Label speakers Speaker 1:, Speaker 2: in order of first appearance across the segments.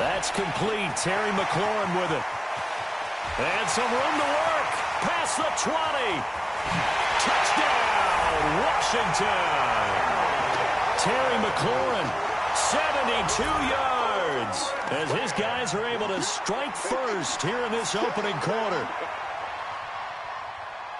Speaker 1: That's complete. Terry McLaurin with it. And some room to work. Past the 20. Touchdown, Washington. Terry McLaurin, 72 yards. As his guys are able to strike first here in this opening quarter.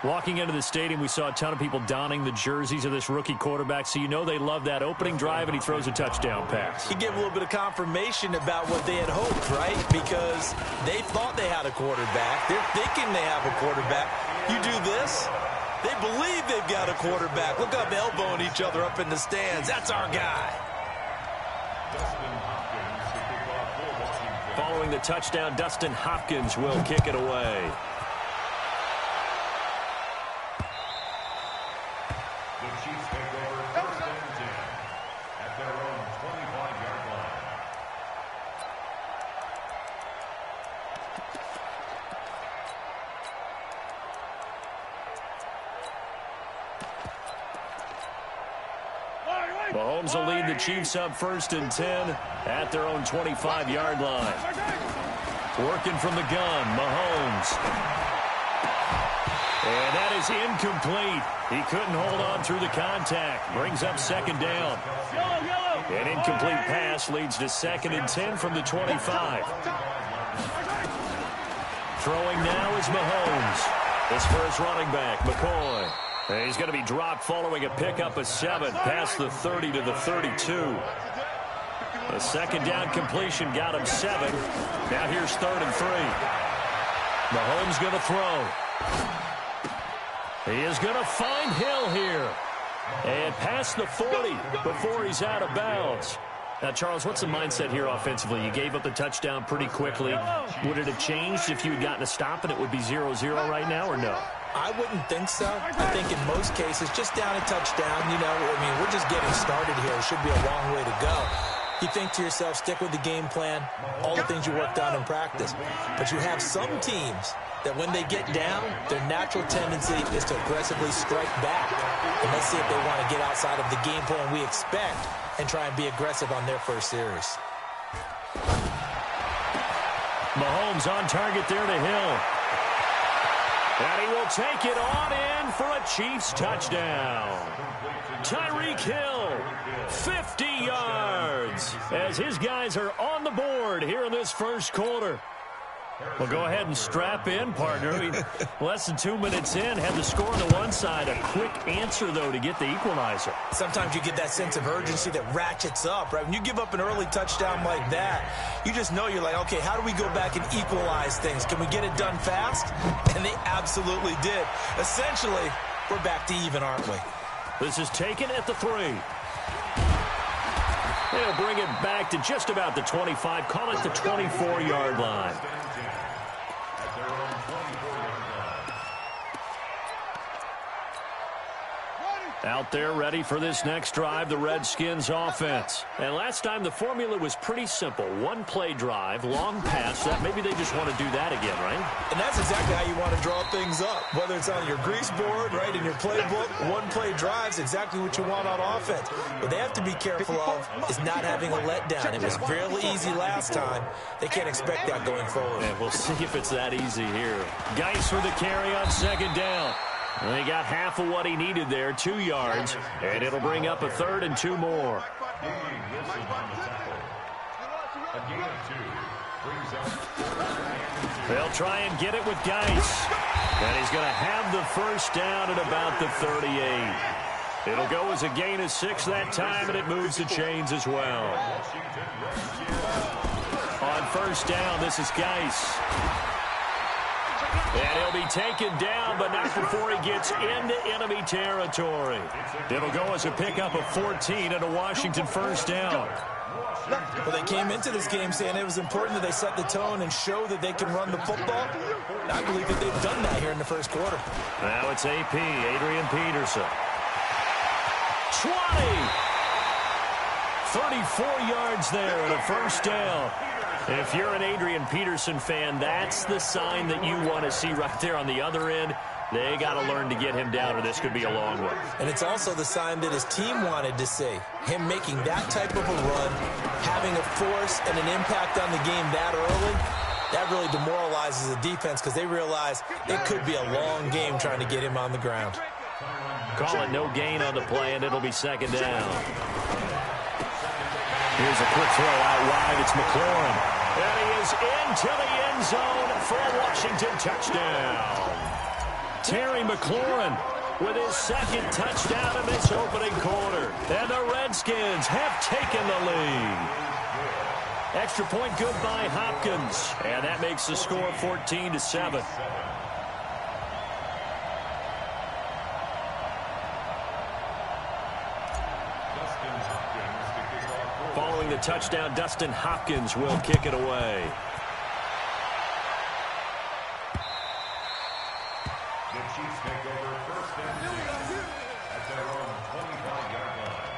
Speaker 1: Walking into the stadium, we saw a ton of people donning the jerseys of this rookie quarterback, so you know they love that opening drive, and he throws a touchdown pass.
Speaker 2: He gave a little bit of confirmation about what they had hoped, right? Because they thought they had a quarterback. They're thinking they have a quarterback. You do this, they believe they've got a quarterback. Look up, elbowing each other up in the stands. That's our guy.
Speaker 1: Following the touchdown, Dustin Hopkins will kick it away. Mahomes will lead the Chiefs up 1st and 10 at their own 25-yard line. Working from the gun, Mahomes. And that is incomplete. He couldn't hold on through the contact. Brings up 2nd down. An incomplete pass leads to 2nd and 10 from the 25. Throwing now is Mahomes. His first running back, McCoy. And he's going to be dropped following a pickup of 7 past the 30 to the 32. A 2nd down completion got him 7. Now here's 3rd and 3. Mahomes going to throw. He is going to find Hill here. And past the 40 before he's out of bounds. Now, Charles, what's the mindset here offensively? You gave up the touchdown pretty quickly. Would it have changed if you had gotten a stop and it would be 0-0 right now, or no?
Speaker 2: I wouldn't think so. I think in most cases, just down a touchdown, you know, I mean, we're just getting started here. It should be a long way to go. You think to yourself, stick with the game plan, all the things you worked on in practice. But you have some teams that when they get down, their natural tendency is to aggressively strike back. And let's see if they want to get outside of the game plan we expect and try and be aggressive on their first series.
Speaker 1: Mahomes on target there to Hill. And he will take it on in for a Chiefs touchdown. Tyreek Hill, 50 yards, as his guys are on the board here in this first quarter. Well, go ahead and strap in, partner. I mean, less than 2 minutes in, have the score on the one side. A quick answer, though, to get the equalizer.
Speaker 2: Sometimes you get that sense of urgency that ratchets up, right? When you give up an early touchdown like that, you just know you're like, okay, how do we go back and equalize things? Can we get it done fast? And they absolutely did. Essentially, we're back to even, aren't we?
Speaker 1: This is taken at the 3. They'll bring it back to just about the 25. Call it the 24-yard line. Out there ready for this next drive, the Redskins offense. And last time the formula was pretty simple. One-play drive, long pass. That maybe they just want to do that again, right?
Speaker 2: And that's exactly how you want to draw things up. Whether it's on your grease board, right, in your playbook, one-play drive's exactly what you want on offense. What they have to be careful of is not having a letdown. It was fairly easy last time. They can't expect that going forward.
Speaker 1: And we'll see if it's that easy here. Geis for the carry on 2nd down. And he got half of what he needed there, 2 yards, and it'll bring up a 3rd and 2 more. They'll try and get it with Geis. And he's going to have the first down at about the 38. It'll go as a gain of 6 that time, and it moves the chains as well. On 1st down, this is Geis. And he'll be taken down, but not before he gets into enemy territory. It'll go as a pickup of 14 and a Washington first down.
Speaker 2: Well, they came into this game saying it was important that they set the tone and show that they can run the football. And I believe that they've done that here in the first quarter.
Speaker 1: Now it's AP, Adrian Peterson. 20! 34 yards there and a first down. If you're an Adrian Peterson fan, that's the sign that you want to see right there on the other end. They got to learn to get him down, or this could be a long one.
Speaker 2: And it's also the sign that his team wanted to see. Him making that type of a run, having a force and an impact on the game that early, that really demoralizes the defense because they realize it could be a long game trying to get him on the ground.
Speaker 1: Call it no gain on the play, and it'll be second down. Here's a quick throw out wide. It's McLaurin. And he is into the end zone for a Washington touchdown. Terry McLaurin with his second touchdown in this opening quarter. And the Redskins have taken the lead. Extra point good by Hopkins. And that makes the score 14-7. Following the touchdown, Dustin Hopkins will kick it away.
Speaker 3: The Chiefs take over first and 10 at their own 25-yard line.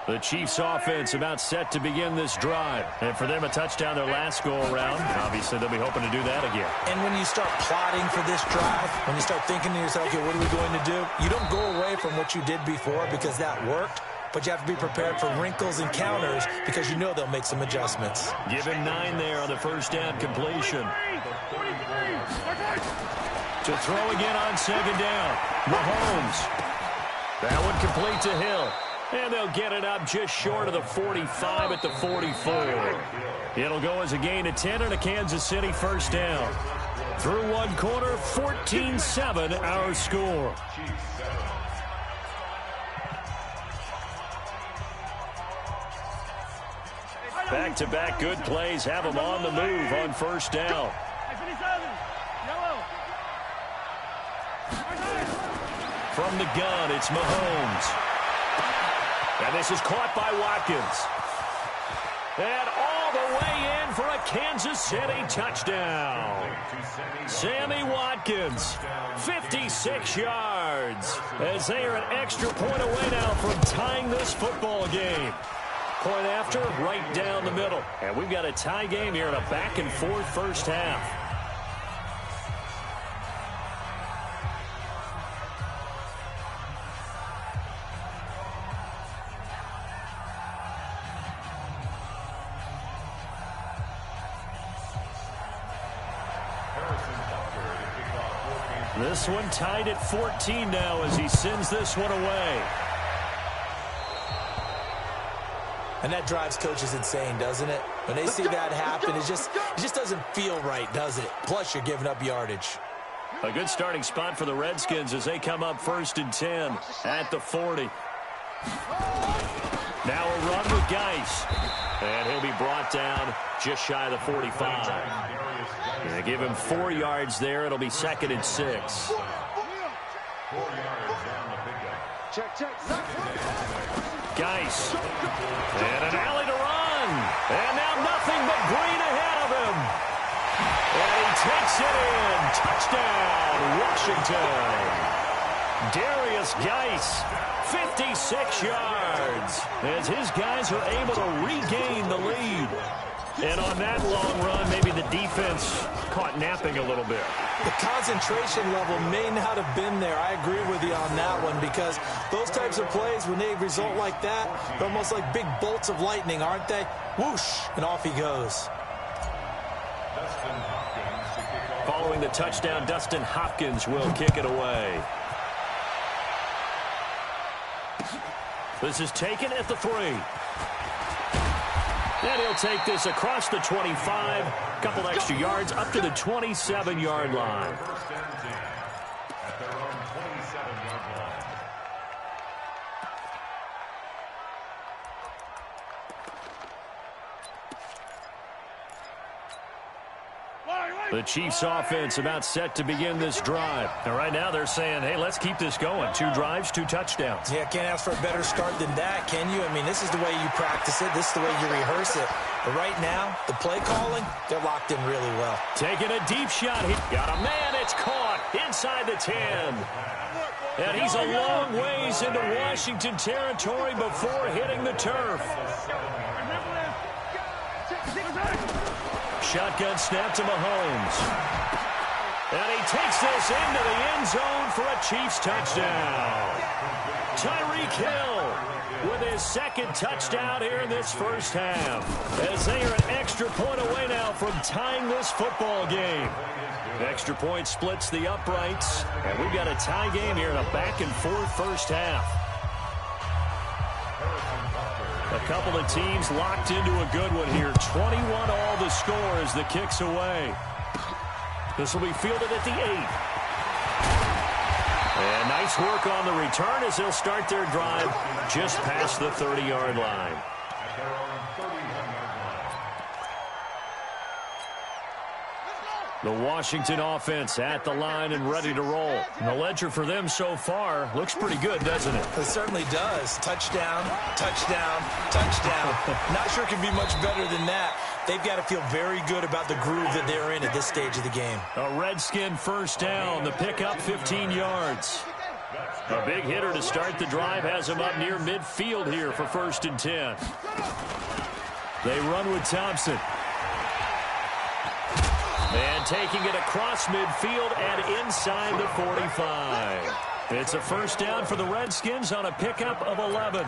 Speaker 1: The Chiefs offense about set to begin this drive. And for them, a touchdown their last go-around. Obviously, they'll be hoping to do that again.
Speaker 2: And when you start plotting for this drive, when you start thinking to yourself, okay, what are we going to do? You don't go away from what you did before because that worked, but you have to be prepared for wrinkles and counters because you know they'll make some adjustments.
Speaker 1: Give him 9 there on the first down completion. To throw again on second down. Mahomes. That one complete to Hill. And they'll get it up just short of the 45 at the 44. It'll go as a gain of 10 and a Kansas City first down. Through one quarter, 14-7 our score. Back-to-back good plays have them on the move on first down. From the gun, it's Mahomes. And this is caught by Watkins. And all the way in for a Kansas City touchdown. Sammy Watkins, 56 yards. As they are an extra point away now from tying this football game. Point after, right down the middle. And we've got a tie game here in a back-and-forth first half. This one tied at 14 now as he sends this one away.
Speaker 2: And that drives coaches insane, doesn't it? When they see that happen, it just doesn't feel right, does it? Plus, you're giving up yardage.
Speaker 1: A good starting spot for the Redskins as they come up first and 10 at the 40. Now a run with Geis. And he'll be brought down just shy of the 45. They give him 4 yards there. It'll be second and 6.
Speaker 3: 4 yards on the pickup.
Speaker 4: Check.
Speaker 1: Geis. And an alley to run. And now nothing but green ahead of him. And he takes it in. Touchdown, Washington. Darius Geis, 56 yards. As his guys are able to regain the lead. And on that long run, maybe the defense caught napping a little bit.
Speaker 2: The concentration level may not have been there. I agree with you on that one because those types of plays, when they result like that, they're almost like big bolts of lightning, aren't they? Whoosh, and off he goes.
Speaker 1: Following the touchdown, Dustin Hopkins will kick it away. This is taken at the 3. And he'll take this across the 25. Couple extra yards up to the 27-yard line.
Speaker 3: First and 10 at their own 27-yard line.
Speaker 1: The Chiefs offense about set to begin this drive. And right now they're saying, hey, let's keep this going. 2 drives, 2 touchdowns.
Speaker 2: Yeah, can't ask for a better start than that, can you? I mean, this is the way you practice it. This is the way you rehearse it. But right now, the play calling, they're locked in really well.
Speaker 1: Taking a deep shot. He got a man. It's caught inside the 10. And he's a long ways into Washington territory before hitting the turf. shotgun snap to Mahomes. And he takes this into the end zone for a Chiefs touchdown. Tyreek Hill with his second touchdown here in this first half, as they are an extra point away now from tying this football game. Extra point splits the uprights, and we've got a tie game here in a back-and-forth first half. A couple of teams locked into a good one here. 21 all the score as the kick's away. This will be fielded at the 8. And nice work on the return as they'll start their drive just past the 30-yard line. The Washington offense at the line and ready to roll. And the ledger for them so far looks pretty good, doesn't it?
Speaker 2: It certainly does. Touchdown, touchdown, touchdown. Not sure it can be much better than that. They've got to feel very good about the groove that they're in at this stage of the game.
Speaker 1: A Redskin first down. The pickup 15 yards. A big hitter to start the drive has him up near midfield here for 1st and 10. They run with Thompson. And taking it across midfield and inside the 45. It's a first down for the Redskins on a pickup of 11.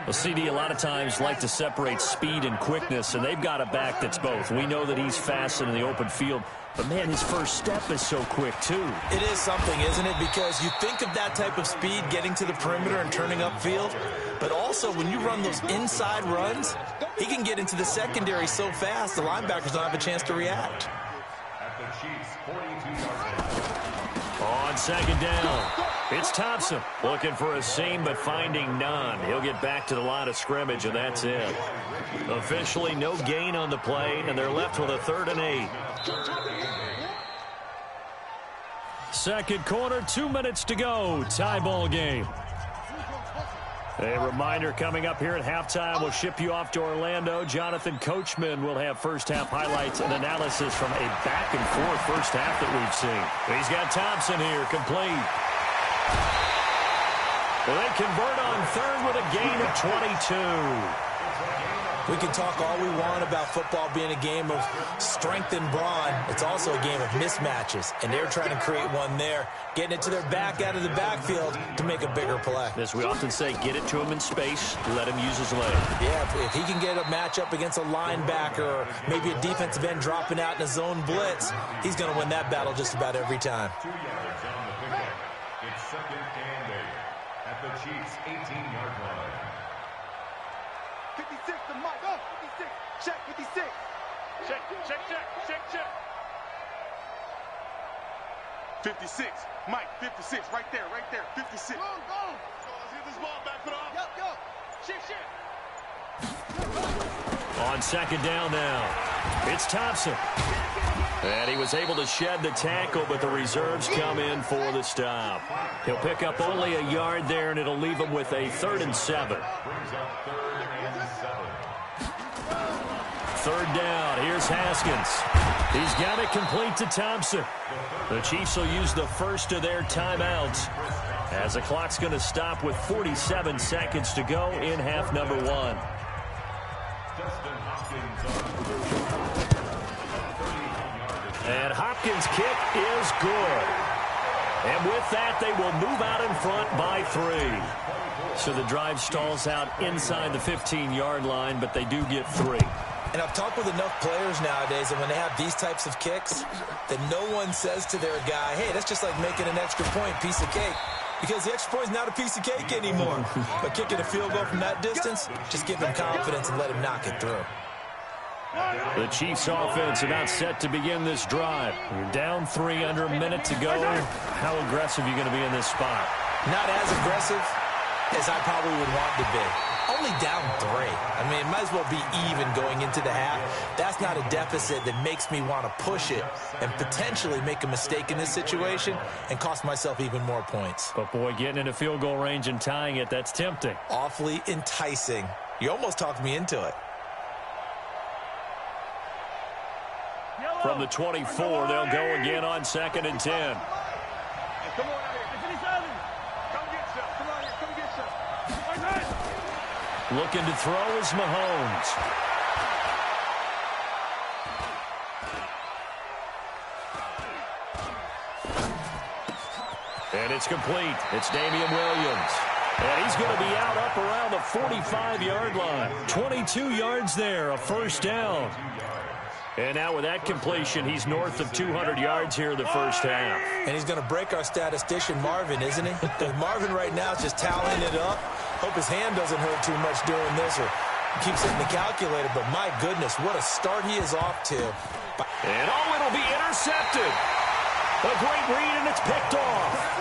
Speaker 1: Well, CD, a lot of times like to separate speed and quickness, and they've got a back that's both. We know that he's fast in the open field, but, man, his first step is so quick, too.
Speaker 2: It is something, isn't it? Because you think of that type of speed getting to the perimeter and turning upfield, but also when you run those inside runs, he can get into the secondary so fast the linebackers don't have a chance to react.
Speaker 1: On second down, it's Thompson looking for a seam but finding none. He'll get back to the line of scrimmage, and that's it. Officially no gain on the play, and they're left with a 3rd and 8. Second quarter, 2 minutes to go. Tie ball game. A reminder coming up here at halftime. We'll ship you off to Orlando. Jonathan Coachman will have first half highlights and analysis from a back-and-forth first half that we've seen. He's got Thompson here, complete. Well, they convert on 3rd with a gain of 22.
Speaker 2: We can talk all we want about football being a game of strength and brawn. It's also a game of mismatches, and they're trying to create one there, getting it to their back out of the backfield to make a bigger play.
Speaker 1: As we often say, get it to him in space, let him use his leg.
Speaker 2: Yeah, if he can get a matchup against a linebacker or maybe a defensive end dropping out in a zone blitz, he's going to win that battle just about every time.
Speaker 3: 2 yards on the pickup. It's 2nd and 8 at the Chiefs' 18-yard line.
Speaker 4: 56 to Mike. Go. 56. Check 56. Check. 56. Mike, 56. Right there. 56. Go. Let's get this ball back. Put it off. Go. Shit.
Speaker 1: On second down now, it's Thompson. And he was able to shed the tackle, but the reserves come in for the stop. He'll pick up only a yard there, and it'll leave him with a 3rd and 7.
Speaker 3: Brings up 3rd and 7.
Speaker 1: 3rd down. Here's Haskins. He's got it complete to Thompson. The Chiefs will use the first of their timeouts as the clock's going to stop with 47 seconds to go in half number 1. And Hopkins' kick is good. And with that, they will move out in front by 3. So the drive stalls out inside the 15-yard line, but they do get 3.
Speaker 2: And I've talked with enough players nowadays that when they have these types of kicks, that no one says to their guy, hey, that's just like making an extra point, piece of cake. Because the extra point is not a piece of cake anymore. But kicking a field goal from that distance, just give him confidence and let him knock it through.
Speaker 1: The Chiefs offense about set to begin this drive. You're down 3 under a minute to go. How aggressive are you going to be in this spot?
Speaker 2: Not as aggressive as I probably would want to be. Only down 3. I mean, it might as well be even going into the half. That's not a deficit that makes me want to push it and potentially make a mistake in this situation and cost myself even more points.
Speaker 1: But, boy, getting into field goal range and tying it, that's tempting.
Speaker 2: Awfully enticing. You almost talked me into it.
Speaker 1: From the 24, they'll go again on 2nd and 10.
Speaker 4: Come on out here. Come get some. Come on here. Come get some.
Speaker 1: Looking to throw is Mahomes. it's complete. It's Damian Williams. And he's going to be out up around the 45-yard line. 22 yards there, a first down. And now with that completion, he's north of 200 yards here in the first half.
Speaker 2: And he's going to break our statistician, Marvin, isn't he? Because Marvin right now is just tallying it up. Hope his hand doesn't hurt too much doing this or keeps hitting the calculator. But my goodness, what a start he is off to.
Speaker 1: And it'll be intercepted. A great read, and it's picked off.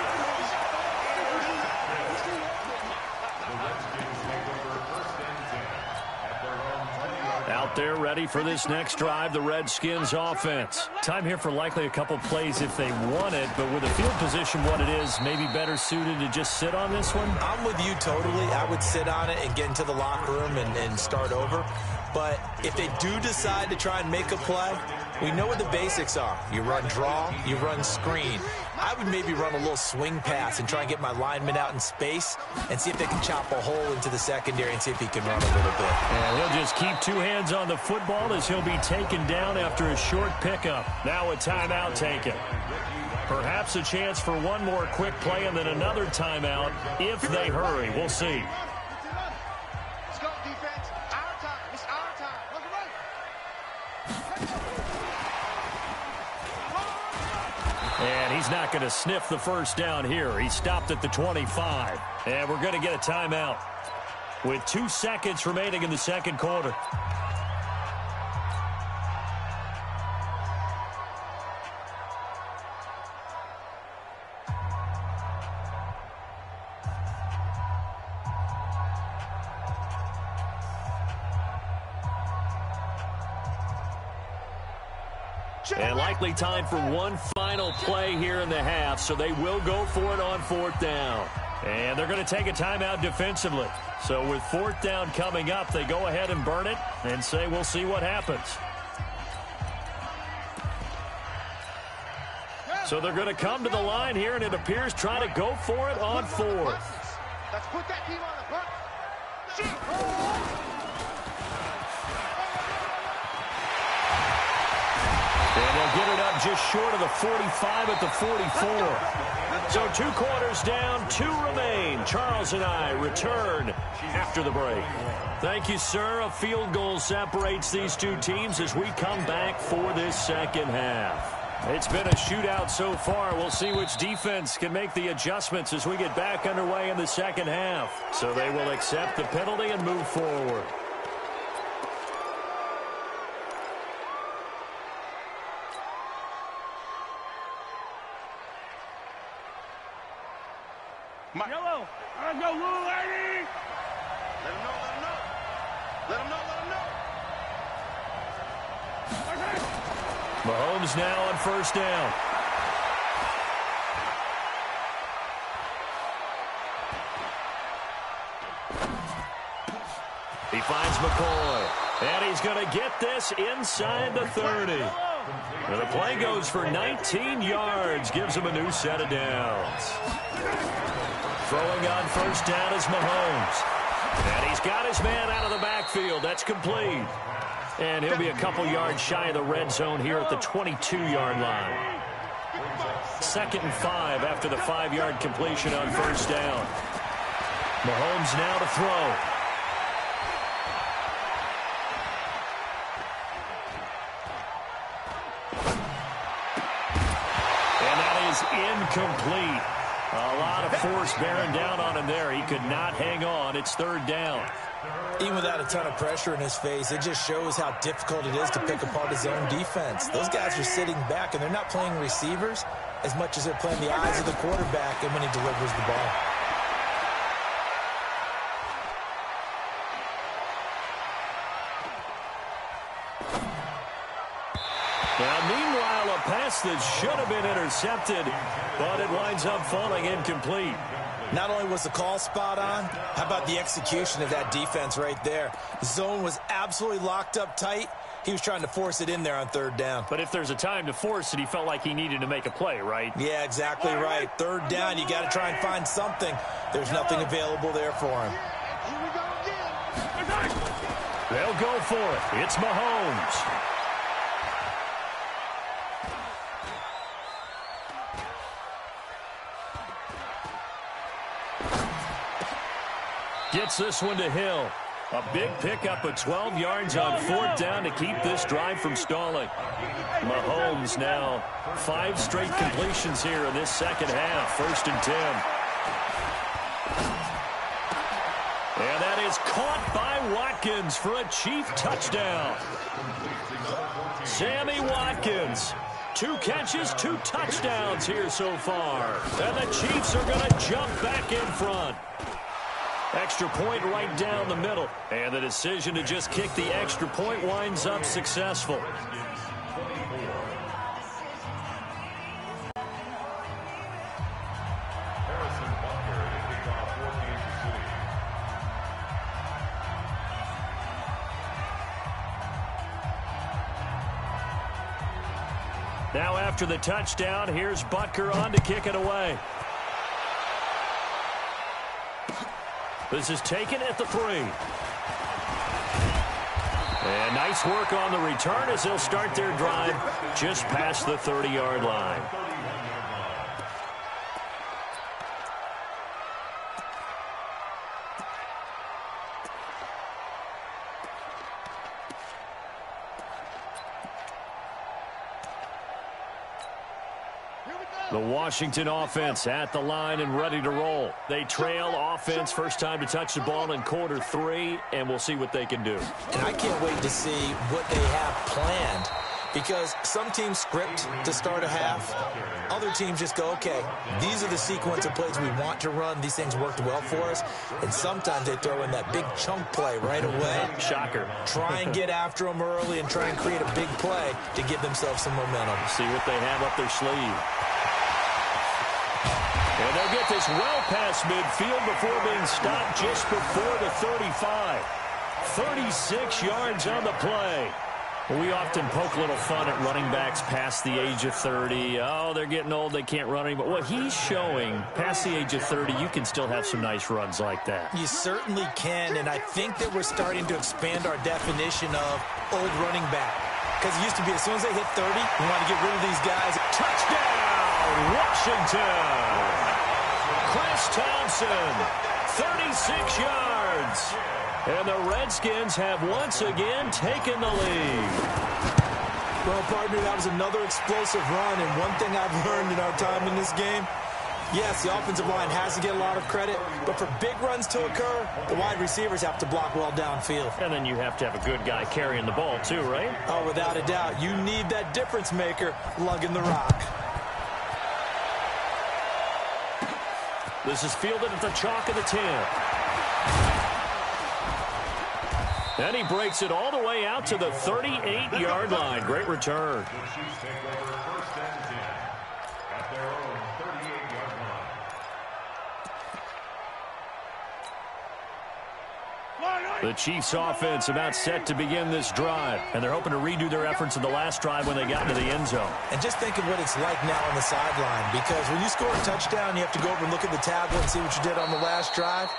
Speaker 1: Out there ready for this next drive, the Redskins offense. Time here for likely a couple plays if they want it, but with the field position what it is, maybe better suited to just sit on this one?
Speaker 2: I'm with you totally. I would sit on it and get into the locker room and start over. But if they do decide to try and make a play, we know what the basics are. You run draw, you run screen. I would maybe run a little swing pass and try and get my lineman out in space and see if they can chop a hole into the secondary and see if he can run a little bit.
Speaker 1: And he'll just keep two hands on the football as he'll be taken down after a short pickup. Now a timeout taken. Perhaps a chance for one more quick play and then another timeout if they hurry. We'll see.
Speaker 4: Let's go, defense. Our time. It's our time. Look right.
Speaker 1: And he's not going to sniff the first down here. He stopped at the 25. And we're going to get a timeout with 2 seconds remaining in the second quarter. And likely time for one final play here in the half, so they will go for it on fourth down. And they're going to take a timeout defensively. So with fourth down coming up, they go ahead and burn it and say we'll see what happens. So they're going to come to the line here, and it appears try to go for it on fourth.
Speaker 4: Let's put that team on the front.
Speaker 1: And they'll get it up just short of the 45 at the 44. So 2 quarters down, 2 remain. Charles and I return after the break. Thank you, sir. A field goal separates these two teams as we come back for this second half. It's been a shootout so far. We'll see which defense can make the adjustments as we get back underway in the second half. So they will accept the penalty and move forward.
Speaker 4: Yellow. Let's go, little lady. Let him know, let him know. Let him know, let him know.
Speaker 1: Mahomes now on first down. He finds McCoy. And he's going to get this inside the 30. And the play goes for 19 yards. Gives him a new set of downs. Throwing on first down is Mahomes. And he's got his man out of the backfield. That's complete. And he'll be a couple yards shy of the red zone here at the 22-yard line. 2nd and 5 after the 5-yard completion on first down. Mahomes now to throw. And that is incomplete. A lot of force bearing down on him there. He could not hang on. It's 3rd down.
Speaker 2: Even without a ton of pressure in his face, it just shows how difficult it is to pick apart his own defense. Those guys are sitting back, and they're not playing receivers as much as they're playing the eyes of the quarterback and when he delivers the ball.
Speaker 1: Now, meanwhile, a pass that should have been intercepted, but it winds up falling incomplete.
Speaker 2: Not only was the call spot on, how about the execution of that defense right there? The zone was absolutely locked up tight. He was trying to force it in there on 3rd down.
Speaker 1: But if there's a time to force it, he felt like he needed to make a play, right?
Speaker 2: Yeah, exactly right. 3rd down, you got to try and find something. There's nothing available there for him.
Speaker 4: Here we go again.
Speaker 1: They'll go for it. It's Mahomes. Gets this one to Hill. A big pickup of 12 yards on 4th down to keep this drive from stalling. Mahomes now 5 straight completions here in this second half. 1st and 10. And that is caught by Watkins for a Chief touchdown. Sammy Watkins. 2 catches, 2 touchdowns here so far. And the Chiefs are going to jump back in front. Extra point right down the middle. And the decision to just kick the extra point winds up successful. Now after the touchdown, here's Butker on to kick it away. This is taken at the 3. And nice work on the return as they'll start their drive just past the 30-yard line. The Washington offense at the line and ready to roll. They trail offense, first time to touch the ball in quarter 3, and we'll see what they can do.
Speaker 2: And I can't wait to see what they have planned, because some teams script to start a half. Other teams just go, okay, these are the sequence of plays we want to run. These things worked well for us. And sometimes they throw in that big chunk play right away.
Speaker 1: Shocker.
Speaker 2: Try and get after them early and try and create a big play to give themselves some momentum.
Speaker 1: See what they have up their sleeve. And they'll get this well past midfield before being stopped just before the 35. 36 yards on the play. We often poke a little fun at running backs past the age of 30. Oh, they're getting old, they can't run anymore. What he's showing, past the age of 30, you can still have some nice runs like that.
Speaker 2: You certainly can, and I think that we're starting to expand our definition of old running back. Because it used to be as soon as they hit 30, we want to get rid of these guys.
Speaker 1: Touchdown, Washington! Chris Thompson, 36 yards. And the Redskins have once again taken the lead.
Speaker 2: Well, partner, that was another explosive run, and one thing I've learned in our time in this game, yes, the offensive line has to get a lot of credit, but for big runs to occur, the wide receivers have to block well downfield.
Speaker 1: And then you have to have a good guy carrying the ball too, right?
Speaker 2: Oh, without a doubt. You need that difference maker lugging the rock.
Speaker 1: This is fielded at the chalk of the 10. And he breaks it all the way out to the 38-yard line. Great return.
Speaker 3: The Chiefs take over 1st and 10 at their own 38-yard line.
Speaker 1: The Chiefs offense about set to begin this drive, and they're hoping to redo their efforts in the last drive when they got into the end zone.
Speaker 2: And just think of what it's like now on the sideline, because when you score a touchdown, you have to go over and look at the tablet and see what you did on the last drive.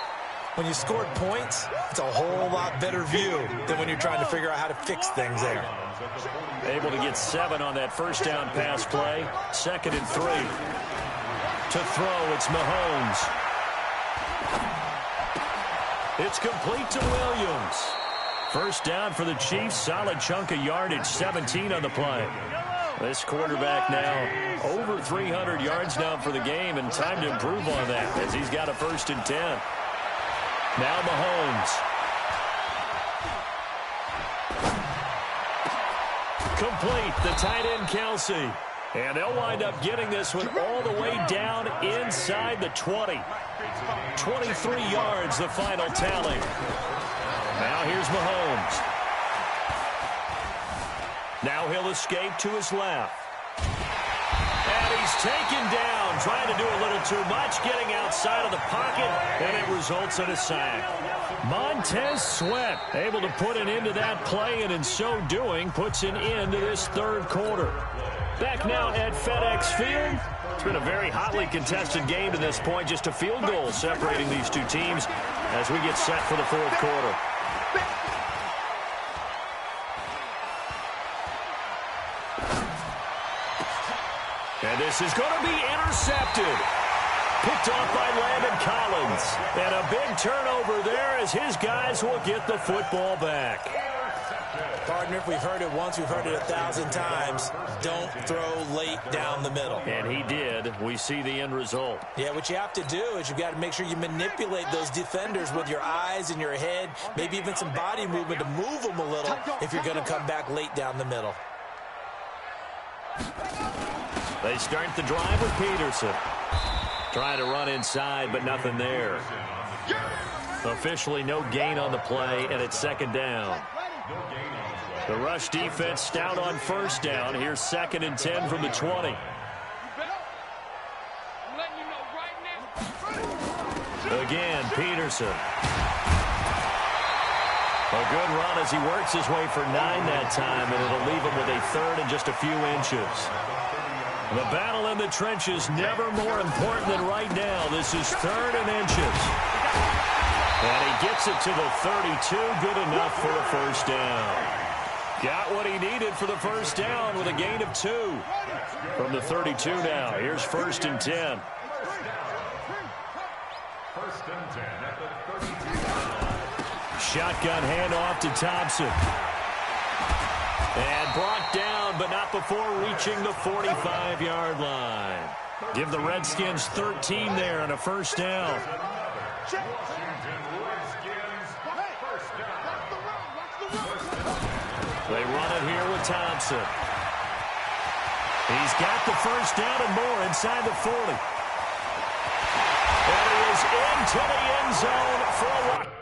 Speaker 2: When you scored points, it's a whole lot better view than when you're trying to figure out how to fix things there.
Speaker 1: Able to get 7 on that first down pass play. 2nd and 3. To throw, it's Mahomes. It's complete to Williams. First down for the Chiefs. Solid chunk of yardage. 17 on the play. This quarterback now over 300 yards now for the game, and time to improve on that as he's got a 1st and 10. Now Mahomes. Complete, the tight end Kelsey. And they'll wind up getting this one all the way down inside the 20. 23 yards, the final tally. Now here's Mahomes. Now he'll escape to his left. And he's taken down, trying to do a little too much, getting outside of the pocket, and it results in a sack. Montez Sweat able to put an end to that play, and in so doing, puts an end to this 3rd quarter. Back now at FedEx Field. It's been a very hotly contested game to this point, just a field goal separating these two teams as we get set for the 4th quarter. And this is going to be intercepted. Picked off by Landon Collins. And a big turnover there as his guys will get the football back.
Speaker 2: Partner, if we've heard it once, we've heard it 1,000 times. Don't throw late down the middle.
Speaker 1: And he did. We see the end result.
Speaker 2: Yeah, what you have to do is you've got to make sure you manipulate those defenders with your eyes and your head, maybe even some body movement to move them a little if you're going to come back late down the middle.
Speaker 1: They start the drive with Peterson. Trying to run inside, but nothing there. Officially no gain on the play, and it's second down. The rush defense stout on first down. Here's 2nd and 10 from the 20. Again, Peterson. A good run as he works his way for 9 that time, and it'll leave him with a 3rd and just a few inches. The battle in the trenches never more important than right now. This is 3rd and inches. And he gets it to the 32. Good enough for a first down. Got what he needed for the first down with a gain of 2. From the 32 now. Here's 1st and 10.
Speaker 3: First and 10 at the 32.
Speaker 1: Shotgun handoff to Thompson. And brought down, but not before reaching the 45-yard line. Give the Redskins 13 there and a first down. They run it here with Thompson. He's got the first down and more inside the 40. And he is into the end zone for a